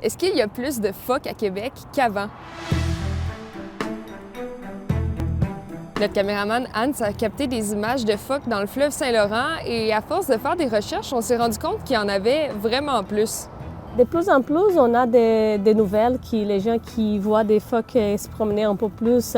Est-ce qu'il y a plus de phoques à Québec qu'avant? Notre caméraman Hans a capté des images de phoques dans le fleuve Saint-Laurent et à force de faire des recherches, on s'est rendu compte qu'il y en avait vraiment plus. De plus en plus, on a des nouvelles les gens qui voient des phoques se promener un peu plus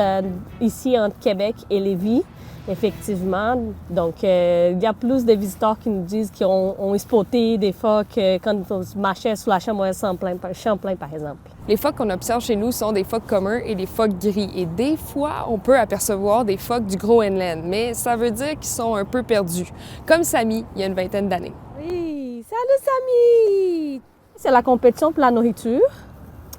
ici entre Québec et Lévis, effectivement. Donc, il y a plus de visiteurs qui nous disent qu'ils ont spoté des phoques quand on marchait sur la Champlain, par exemple. Les phoques qu'on observe chez nous sont des phoques communs et des phoques gris. Et des fois, on peut apercevoir des phoques du Groenland, mais ça veut dire qu'ils sont un peu perdus, comme Samy, il y a une vingtaine d'années. Oui, salut Samy! C'est la compétition pour la nourriture.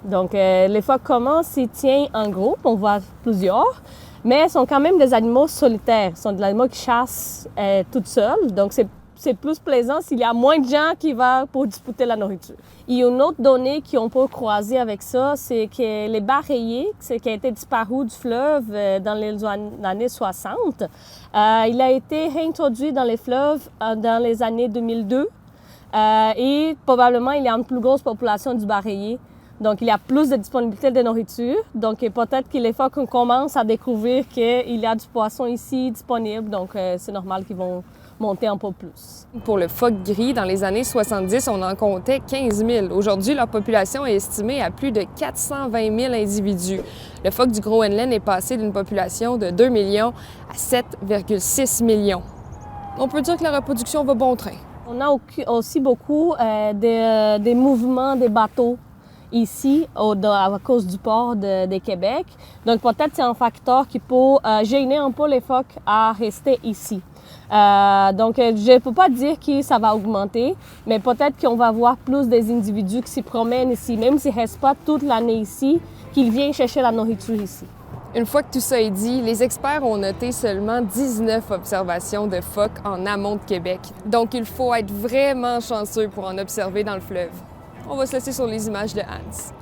Donc, les phoques communs s'y tiennent en groupe, on voit plusieurs, mais sont quand même des animaux solitaires. Ce sont des animaux qui chassent toutes seules, donc c'est plus plaisant s'il y a moins de gens qui vont pour disputer la nourriture. Il y a une autre donnée qu'on peut croiser avec ça, c'est que les bats rayés, qui a été disparu du fleuve dans les années 60, il a été réintroduit dans les fleuves dans les années 2002. Et probablement, il y a une plus grosse population du bar rayé. Donc, il y a plus de disponibilité de nourriture. Donc, peut-être que les phoques commencent à découvrir qu'il y a du poisson ici disponible. Donc, c'est normal qu'ils vont monter un peu plus. Pour le phoque gris, dans les années 70, on en comptait 15 000. Aujourd'hui, leur population est estimée à plus de 420 000 individus. Le phoque du Groenland est passé d'une population de 2 millions à 7,6 millions. On peut dire que la reproduction va bon train. On a aussi beaucoup des mouvements des bateaux ici à cause du port de Québec. Donc peut-être c'est un facteur qui peut gêner un peu les phoques à rester ici. Donc je ne peux pas dire que ça va augmenter, mais peut-être qu'on va voir plus des individus qui s'y promènent ici, même s'ils ne restent pas toute l'année ici, qu'ils viennent chercher la nourriture ici. Une fois que tout ça est dit, les experts ont noté seulement 19 observations de phoques en amont de Québec. Donc, il faut être vraiment chanceux pour en observer dans le fleuve. On va se laisser sur les images de Hans.